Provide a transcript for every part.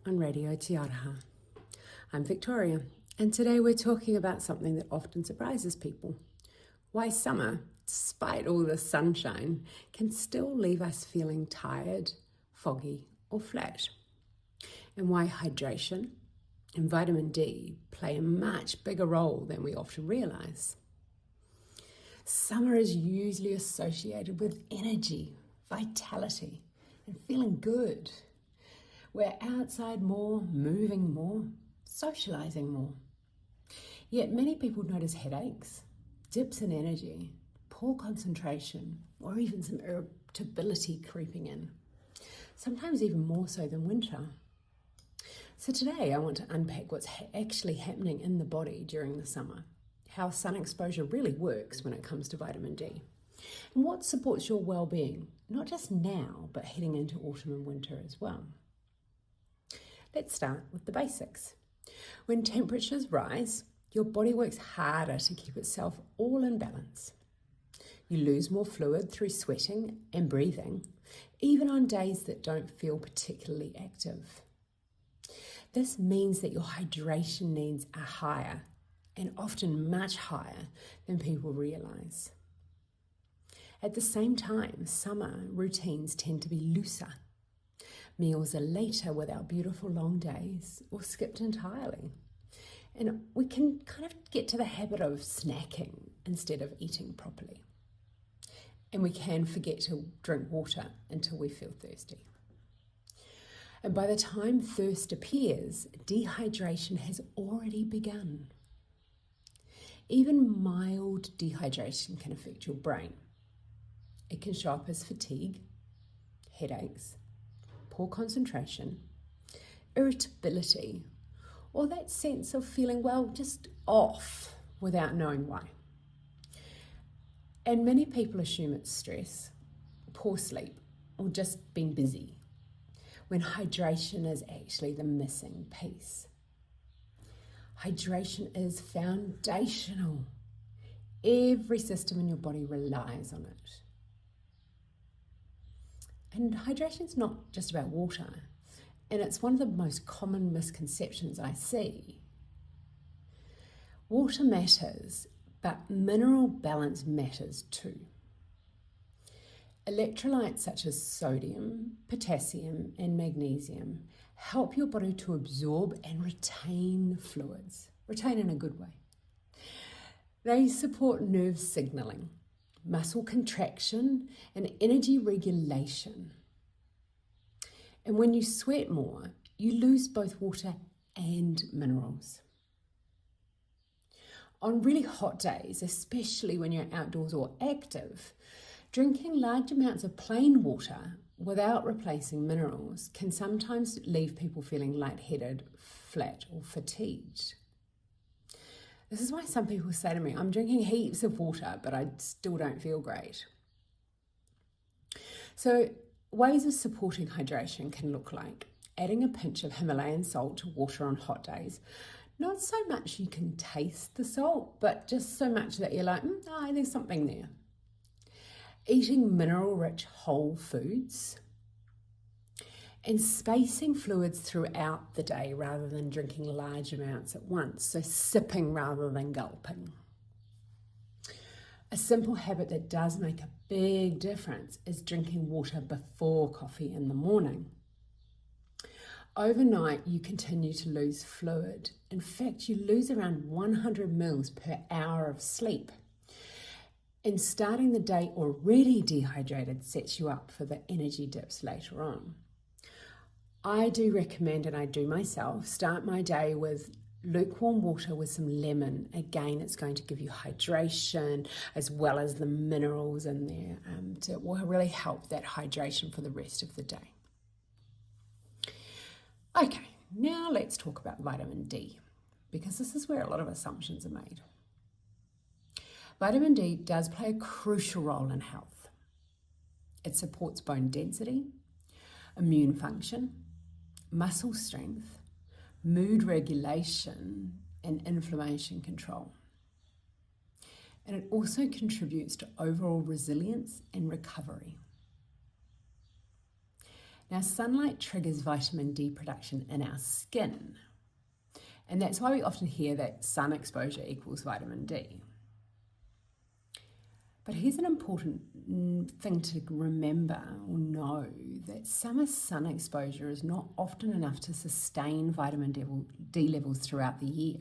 on Radio Te Araha. I'm Victoria, and today we're talking about something that often surprises people. Why summer, despite all the sunshine, can still leave us feeling tired, foggy, or flat. And why hydration and vitamin D play a much bigger role than we often realise. Summer is usually associated with energy, vitality, and feeling good. We're outside more, moving more, socialising more. Yet many people notice headaches, dips in energy, poor concentration, or even some irritability creeping in, sometimes even more so than winter. So today I want to unpack what's actually happening in the body during the summer, how sun exposure really works when it comes to vitamin D, and what supports your well-being, not just now, but heading into autumn and winter as well. Let's start with the basics. When temperatures rise, your body works harder to keep itself all in balance. You lose more fluid through sweating and breathing, even on days that don't feel particularly active. This means that your hydration needs are higher, and often much higher than people realise. At the same time, summer routines tend to be looser. Meals are later without beautiful long days or skipped entirely. And we can kind of get to the habit of snacking instead of eating properly. And we can forget to drink water until we feel thirsty. And by the time thirst appears, dehydration has already begun. Even mild dehydration can affect your brain. It can show up as fatigue, headaches, poor concentration, irritability, or that sense of feeling, just off without knowing why. And many people assume it's stress, poor sleep, or just being busy, when hydration is actually the missing piece. Hydration is foundational. Every system in your body relies on it. And hydration is not just about water, and it's one of the most common misconceptions I see. Water matters, but mineral balance matters too. Electrolytes such as sodium, potassium, and magnesium help your body to absorb and retain fluids, retain in a good way. They support nerve signaling, muscle contraction, and energy regulation. And when you sweat more, you lose both water and minerals. On really hot days, especially when you're outdoors or active, drinking large amounts of plain water without replacing minerals can sometimes leave people feeling lightheaded, flat, or fatigued. This is why some people say to me, I'm drinking heaps of water, but I still don't feel great. So ways of supporting hydration can look like adding a pinch of Himalayan salt to water on hot days. Not so much you can taste the salt, but just so much that you're like, there's something there. Eating mineral-rich whole foods, and spacing fluids throughout the day rather than drinking large amounts at once, so sipping rather than gulping. A simple habit that does make a big difference is drinking water before coffee in the morning. Overnight, you continue to lose fluid. In fact, you lose around 100 mils per hour of sleep. And starting the day already dehydrated sets you up for the energy dips later on. I do recommend, and I do myself, start my day with lukewarm water with some lemon. Again, it's going to give you hydration as well as the minerals in there. It will really help that hydration for the rest of the day. Okay, now let's talk about vitamin D, because this is where a lot of assumptions are made. Vitamin D does play a crucial role in health. It supports bone density, immune function, muscle strength, mood regulation, and inflammation control. And it also contributes to overall resilience and recovery. Now, sunlight triggers vitamin D production in our skin, and that's why we often hear that sun exposure equals vitamin D. But here's an important thing to remember or know, that summer sun exposure is not often enough to sustain vitamin D levels throughout the year.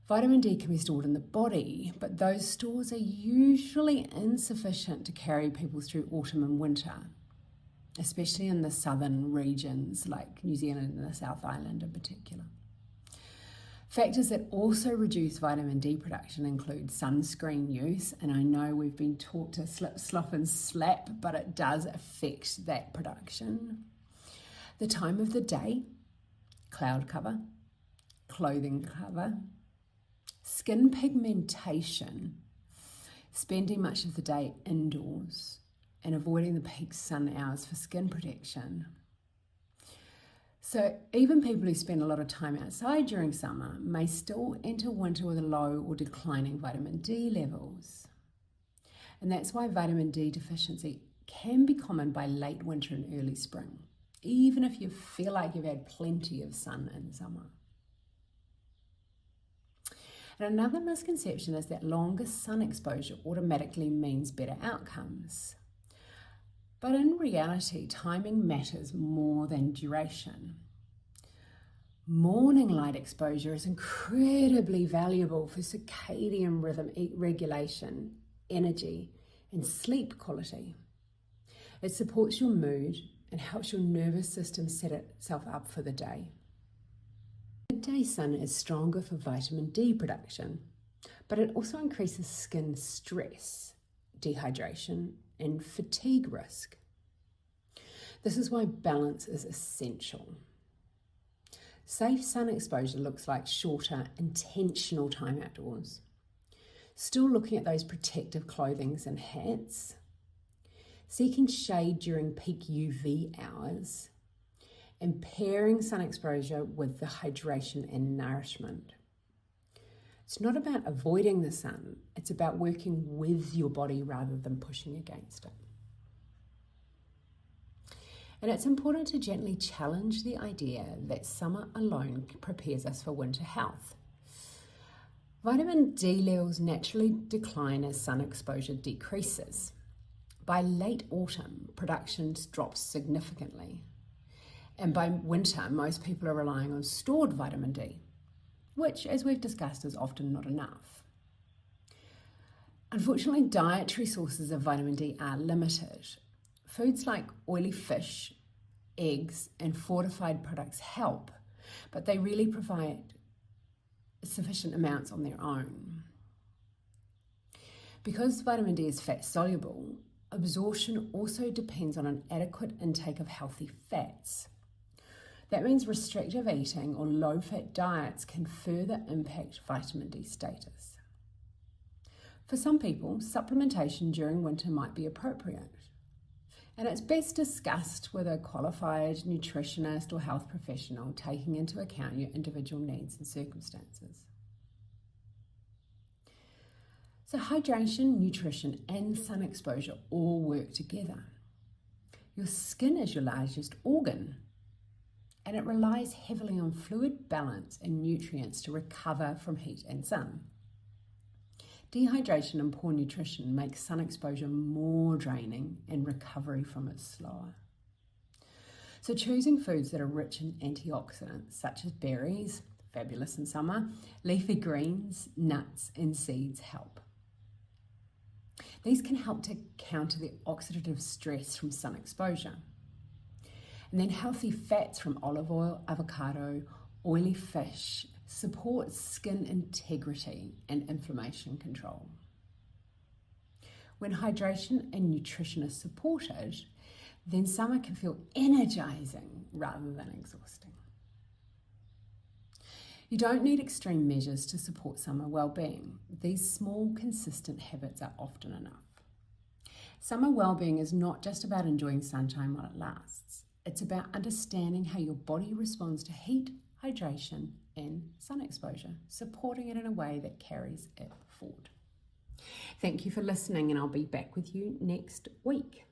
Vitamin D can be stored in the body, but those stores are usually insufficient to carry people through autumn and winter, especially in the southern regions like New Zealand and the South Island in particular. Factors that also reduce vitamin D production include sunscreen use, and I know we've been taught to slip, slop and slap, but it does affect that production. The time of the day, cloud cover, clothing cover, skin pigmentation, spending much of the day indoors, and avoiding the peak sun hours for skin protection. So even people who spend a lot of time outside during summer may still enter winter with low or declining vitamin D levels. And that's why vitamin D deficiency can be common by late winter and early spring, even if you feel like you've had plenty of sun in summer. And another misconception is that longer sun exposure automatically means better outcomes. But in reality, timing matters more than duration. Morning light exposure is incredibly valuable for circadian rhythm regulation, energy, and sleep quality. It supports your mood and helps your nervous system set itself up for the day. Midday sun is stronger for vitamin D production, but it also increases skin stress, dehydration, and fatigue risk. This is why balance is essential. Safe sun exposure looks like shorter, intentional time outdoors. Still looking at those protective clothings and hats. Seeking shade during peak UV hours. And pairing sun exposure with the hydration and nourishment. It's not about avoiding the sun, it's about working with your body rather than pushing against it. And it's important to gently challenge the idea that summer alone prepares us for winter health. Vitamin D levels naturally decline as sun exposure decreases. By late autumn, production drops significantly. And by winter, most people are relying on stored vitamin D, which, as we've discussed, is often not enough. Unfortunately, dietary sources of vitamin D are limited. Foods like oily fish, eggs, and fortified products help, but they really provide sufficient amounts on their own. Because vitamin D is fat soluble, absorption also depends on an adequate intake of healthy fats. That means restrictive eating or low-fat diets can further impact vitamin D status. For some people, supplementation during winter might be appropriate, and it's best discussed with a qualified nutritionist or health professional, taking into account your individual needs and circumstances. So hydration, nutrition, and sun exposure all work together. Your skin is your largest organ, and it relies heavily on fluid balance and nutrients to recover from heat and sun. Dehydration and poor nutrition make sun exposure more draining and recovery from it slower. So choosing foods that are rich in antioxidants, such as berries, fabulous in summer, leafy greens, nuts, and seeds help. These can help to counter the oxidative stress from sun exposure. And then healthy fats from olive oil, avocado, oily fish support skin integrity and inflammation control. When hydration and nutrition are supported, then summer can feel energizing rather than exhausting. You don't need extreme measures to support summer well-being. These small, consistent habits are often enough. Summer well-being is not just about enjoying sunshine while it lasts. It's about understanding how your body responds to heat, hydration, and sun exposure, supporting it in a way that carries it forward. Thank you for listening, and I'll be back with you next week.